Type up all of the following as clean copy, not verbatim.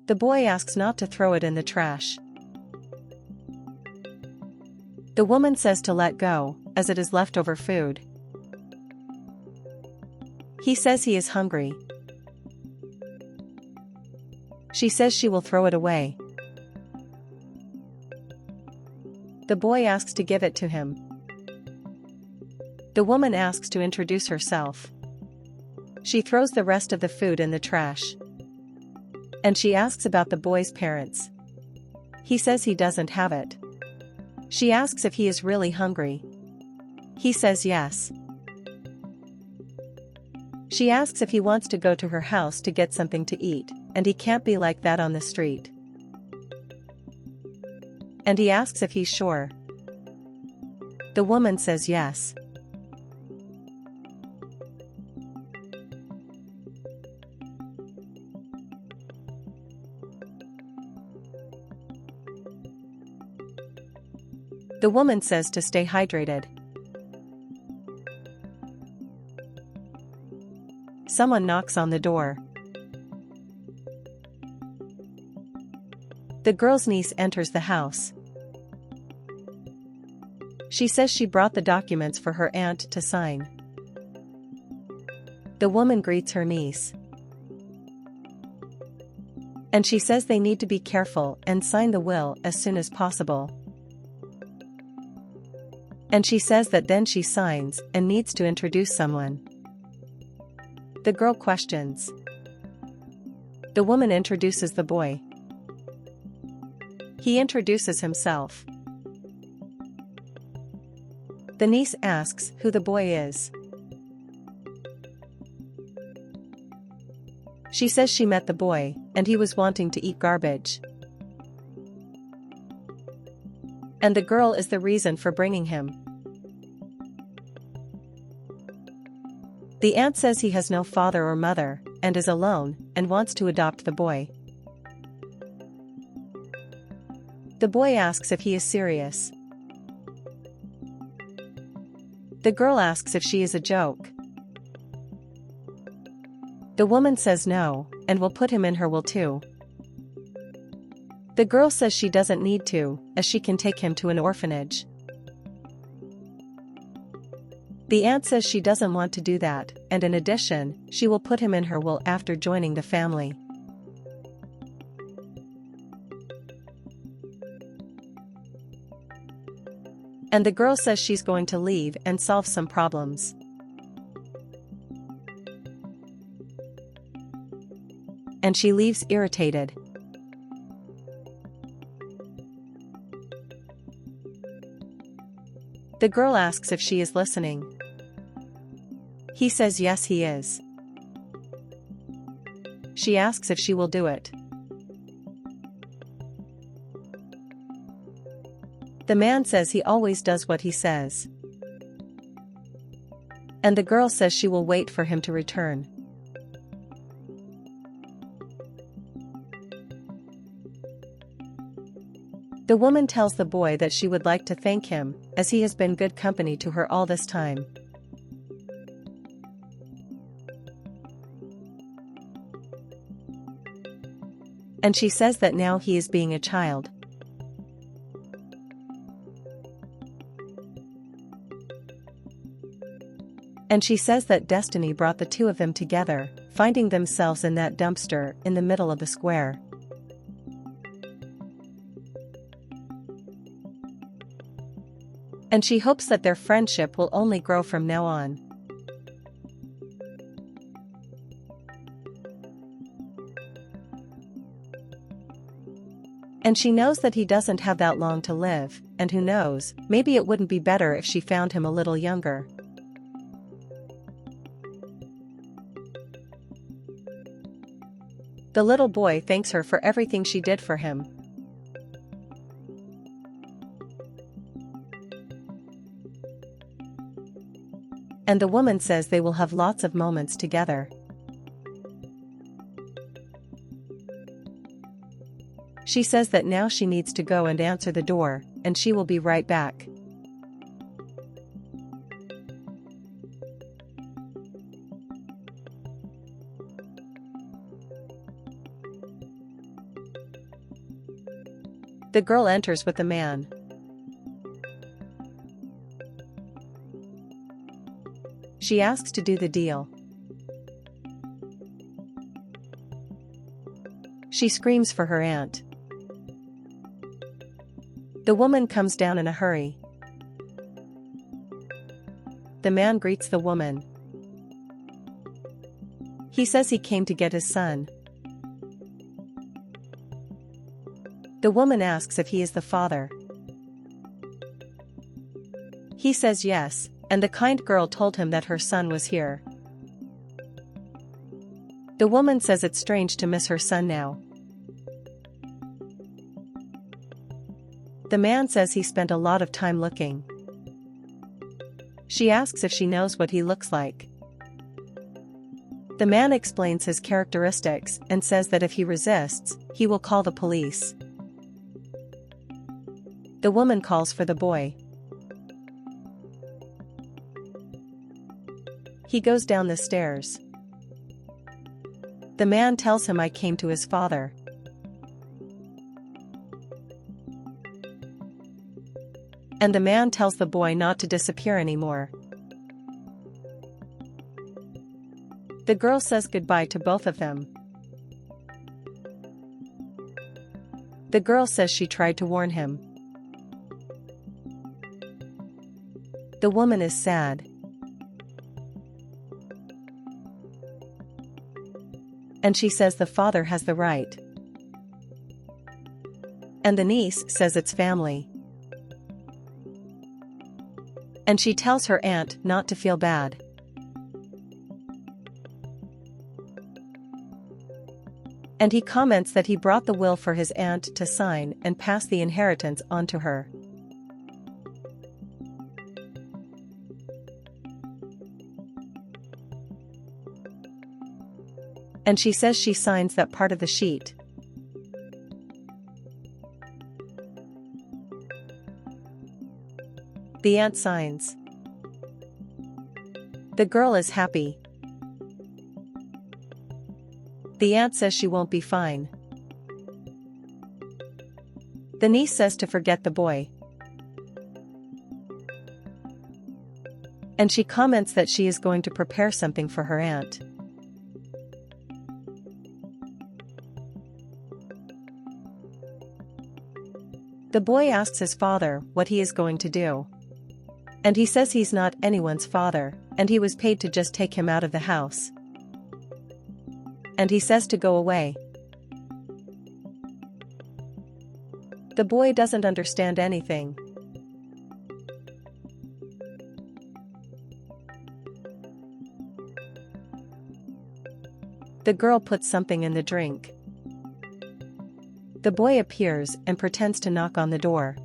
The boy asks not to throw it in the trash. The woman says to let go, as it is leftover food. He says he is hungry. She says she will throw it away. The boy asks to give it to him. The woman asks to introduce herself. She throws the rest of the food in the trash. And she asks about the boy's parents. He says he doesn't have it. She asks if he is really hungry. He says yes. She asks if he wants to go to her house to get something to eat, and he can't be like that on the street. And he asks if he's sure. The woman says yes. The woman says to stay hydrated. Someone knocks on the door. The girl's niece enters the house. She says she brought the documents for her aunt to sign. The woman greets her niece. And she says they need to be careful and sign the will as soon as possible. And she says that then she signs and needs to introduce someone. The girl questions. The woman introduces the boy. He introduces himself. The niece asks who the boy is. She says she met the boy, and he was wanting to eat garbage. And the girl is the reason for bringing him. The aunt says he has no father or mother, and is alone, and wants to adopt the boy. The boy asks if he is serious. The girl asks if she is a joke. The woman says no, and will put him in her will too. The girl says she doesn't need to, as she can take him to an orphanage. The aunt says she doesn't want to do that, and in addition, she will put him in her will after joining the family. And the girl says she's going to leave and solve some problems. And she leaves irritated. The girl asks if she is listening. He says yes, he is. She asks if she will do it. The man says he always does what he says. And the girl says she will wait for him to return. The woman tells the boy that she would like to thank him, as he has been good company to her all this time. And she says that now he is being a child. And she says that destiny brought the two of them together, finding themselves in that dumpster in the middle of the square. And she hopes that their friendship will only grow from now on. And she knows that he doesn't have that long to live, and who knows, maybe it wouldn't be better if she found him a little younger. The little boy thanks her for everything she did for him. And the woman says they will have lots of moments together. She says that now she needs to go and answer the door, and she will be right back. The girl enters with the man. She asks to do the deal. She screams for her aunt. The woman comes down in a hurry. The man greets the woman. He says he came to get his son. The woman asks if he is the father. He says yes, and the kind girl told him that her son was here. The woman says it's strange to miss her son now. The man says he spent a lot of time looking. She asks if she knows what he looks like. The man explains his characteristics and says that if he resists, he will call the police. The woman calls for the boy. He goes down the stairs. The man tells him I came to his father. And the man tells the boy not to disappear anymore. The girl says goodbye to both of them. The girl says she tried to warn him. The woman is sad. And she says the father has the right. And the niece says it's family. And she tells her aunt not to feel bad. And he comments that he brought the will for his aunt to sign and pass the inheritance on to her. And she says she signs that part of the sheet. The aunt signs. The girl is happy. The aunt says she won't be fine. The niece says to forget the boy. And she comments that she is going to prepare something for her aunt. The boy asks his father what he is going to do. And he says he's not anyone's father, and he was paid to just take him out of the house. And he says to go away. The boy doesn't understand anything. The girl puts something in the drink. The boy appears and pretends to knock on the door.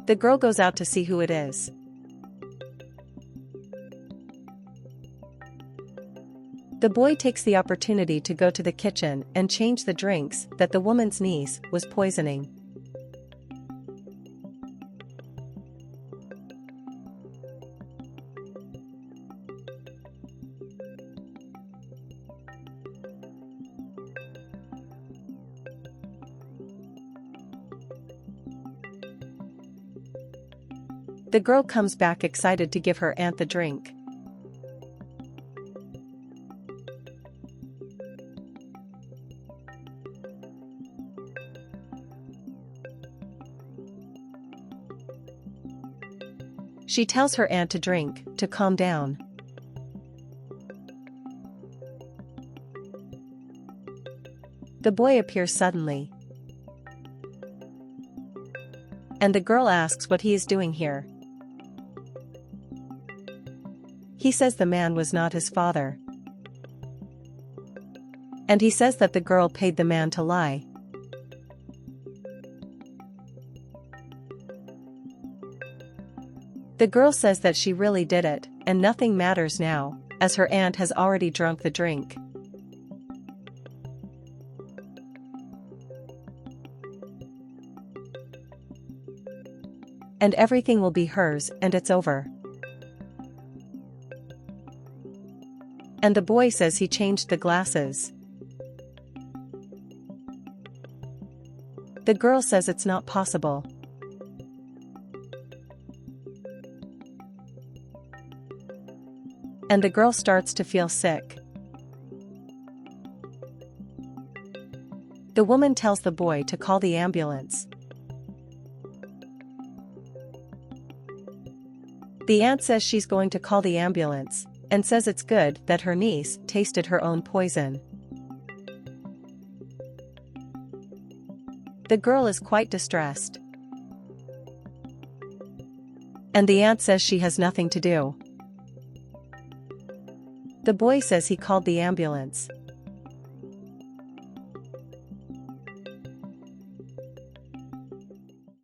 The girl goes out to see who it is. The boy takes the opportunity to go to the kitchen and change the drinks that the woman's niece was poisoning. The girl comes back excited to give her aunt the drink. She tells her aunt to drink, to calm down. The boy appears suddenly. And the girl asks what he is doing here. He says the man was not his father. And he says that the girl paid the man to lie. The girl says that she really did it, and nothing matters now, as her aunt has already drunk the drink. And everything will be hers, and it's over. And the boy says he changed the glasses. The girl says it's not possible. And the girl starts to feel sick. The woman tells the boy to call the ambulance. The aunt says she's going to call the ambulance, and says it's good that her niece tasted her own poison. The girl is quite distressed. And the aunt says she has nothing to do. The boy says he called the ambulance.